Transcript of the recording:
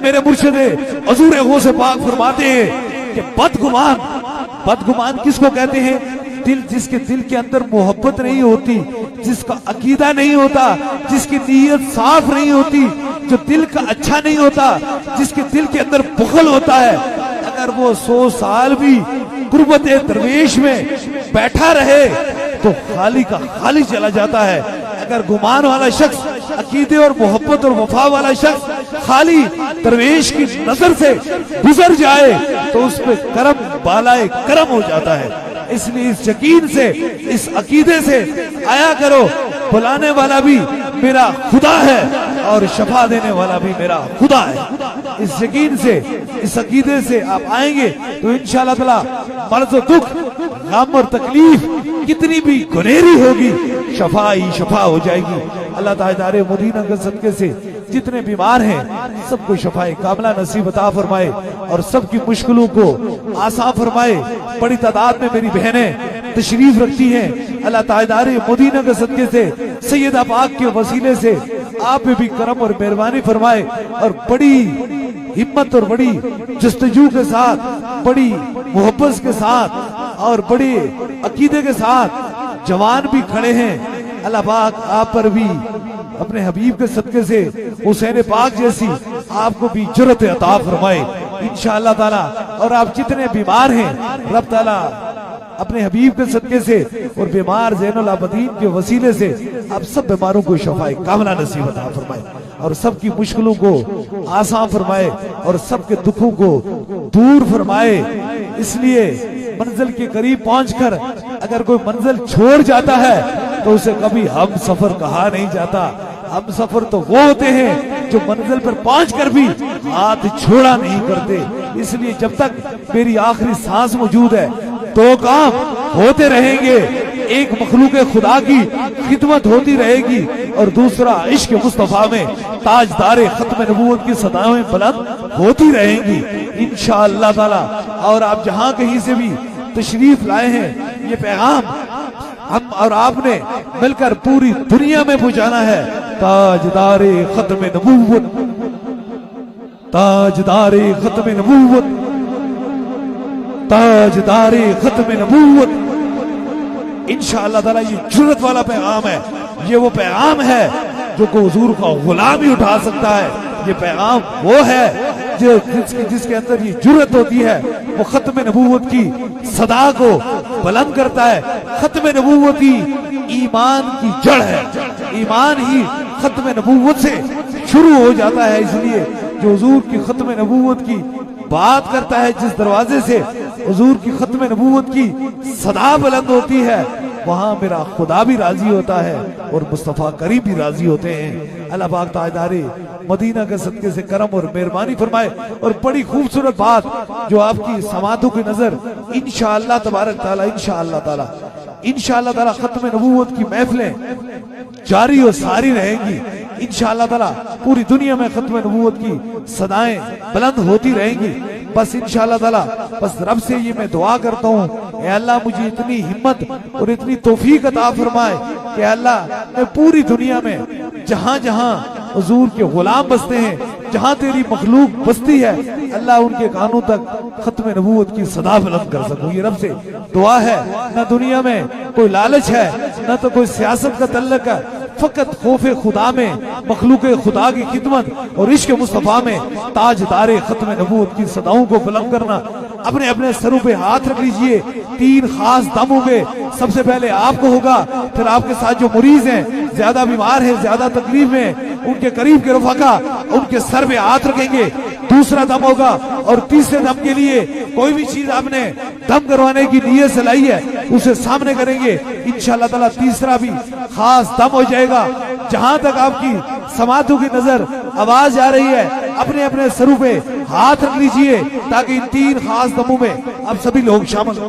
मेरे मुर्शिद हजूर गौसे पाक फरमाते हैं कि बदगुमान किसको कहते हैं? दिल, जिसके दिल के अंदर मोहब्बत नहीं होती, जिसका अकीदा नहीं होता, जिसकी नीयत साफ नहीं होती, जो दिल का अच्छा नहीं होता, जिसके दिल के अंदर बुखल होता है, अगर वो 100 साल भी गुर्बत दरवेश में बैठा रहे तो खाली का खाली चला जाता है। अगर गुमान वाला शख्स, अकीदे और मोहब्बत और वफा वाला शख्स खाली दरवेश की नजर से गुजर जाए तो उस पे करम बालाए करम हो जाता है। इसलिए इस यकीन से, इस अकीदे से आया करो, बुलाने वाला भी मेरा खुदा है और शफा देने वाला भी मेरा खुदा है। इस यकीन से, इस अकीदे से आप आएंगे तो इंशाअल्लाह ताला मर्ज दुख, गम और तकलीफ कितनी भी गुनेरी होगी, शफा ही शफा हो जाएगी। अल्लाह ताज़दारे मदीना के सदके से जितने बीमार हैं सबको शफाए कामला नसीब अता फरमाए और सबकी मुश्किलों को आसान फरमाए। बड़ी तादाद में मेरी बहनें तशरीफ रखती हैं। अल्लाह ताज़दारे मदीना के सदके से सैयदा पाक के वसीले से आप पे भी करम और मेहरबानी फरमाए और बड़ी हिम्मत और बड़ी जस्तजू के साथ, बड़ी मोहब्बत के साथ और बड़े अकीदे के साथ जवान भी खड़े हैं। अल्लाह पाक आप पर भी अपने हबीब के सदके से हुसैन पाक जैसी आपको भी जुर्रत अता फरमाए इंशाअल्लाह ताला। और आप जितने बीमार हैं रब ताला अपने हबीब के सदके से और बीमार ज़ैनुल आबदीन के वसीले से आप सब बीमारों को शफाए कामला नसीब अता फरमाए और सबकी मुश्किलों को आसान फरमाए और सबके दुखों को दूर फरमाए। इसलिए मंजिल के करीब पहुंचकर अगर कोई मंजिल छोड़ जाता है तो उसे कभी हम सफर कहा नहीं जाता। हम सफर तो वो होते हैं जो मंजिल पर पहुंचकर भी हाथ छोड़ा नहीं करते। इसलिए जब तक मेरी आखिरी सांस मौजूद है दो काम होते रहेंगे, एक मखलूक खुदा की खिदमत होती रहेगी और दूसरा इश्क मुस्तफा में ताजदारे खत्म नबूवत की सदाएं बुलंद होती रहेंगी इंशाअल्लाह ताला। और आप जहां कहीं से भी तशरीफ लाए हैं ये पैगाम हम और आपने मिलकर पूरी दुनिया में पहुंचाना है। ताजदारे खत्म नबूवत, ताजदारे खत्म नबूवत, ताजदारे खत्म नबूवत। इंशाअल्लाह ताला ये जुर्रत वाला पैगाम है, ये वो पैगाम है जो को हुजूर का गुलाम ही उठा सकता है। ये पैगाम वो है जो जिसके अंदर ये जुर्रत होती है, वो खत्म नबूवत की सदा को बुलंद करता है। खत्म नबूवत ही ईमान की जड़ है, ईमान ही खत्म नबूवत से शुरू हो जाता है। इसलिए जो हुजूर की खत्म नबूवत की बात करता है, जिस दरवाजे से हुजूर की खत्म नबूवत की सदा बुलंद होती है, वहां मेरा खुदा भी राजी होता है और मुस्तफा करीम भी राजी होते हैं। अल्लाह पाक ताजदारे मदीना के सदके से करम और मेहरबानी फरमाए। और बड़ी खूबसूरत बात जो आपकी समातों की नजर इंशाअल्लाह तबारक ताला, इंशाअल्लाह ताला, इंशाअल्लाह ताला खत्म नबूवत की महफिलें जारी और सारी रहेंगी इंशाअल्लाह ताला। पूरी दुनिया में खत्म नबूवत की सदाएं बुलंद होती रहेंगी। बस इंशाअल्लाह ताला, बस रब से ये मैं दुआ करता हूँ, ऐ अल्लाह मुझे इतनी हिम्मत और इतनी तौफीक अता फरमाए कि अल्लाह मैं पूरी दुनिया में जहाँ जहाँ हुजूर के गुलाम बसते हैं, जहाँ तेरी मखलूक बसती है, अल्लाह उनके कानों तक खत्म नबूवत की सदा बुलंद कर सकूं। ये रब से दुआ है। न दुनिया में कोई लालच है, न तो कोई सियासत का तल्लक है, फकत खौफे खुदा में, मखलूक खुदा की खिदमत और इश्क मुस्तफा में ताजदारे खत्म नबूवत की सदाओं को बुलंद करना। अपने अपने सरों पे हाथ रख लीजिए। 3 खास दम होंगे, सबसे पहले आपको होगा, फिर आपके साथ जो मरीज हैं, ज्यादा बीमार हैं, ज्यादा तकलीफ में, उनके करीब के रफाका उनके सर पे हाथ रखेंगे। दूसरा दम होगा और तीसरे दम के लिए कोई भी चीज आपने दम करवाने की नीयत से लाई है उसे सामने करेंगे इंशाअल्लाह ताला। तीसरा भी खास दम हो जाएगा। जहां तक आपकी समातों की नजर आवाज आ रही है, अपने अपने सरों पे हाथ रख लीजिए ताकि इन 3 खास दमों में आप सभी लोग शामिल हो।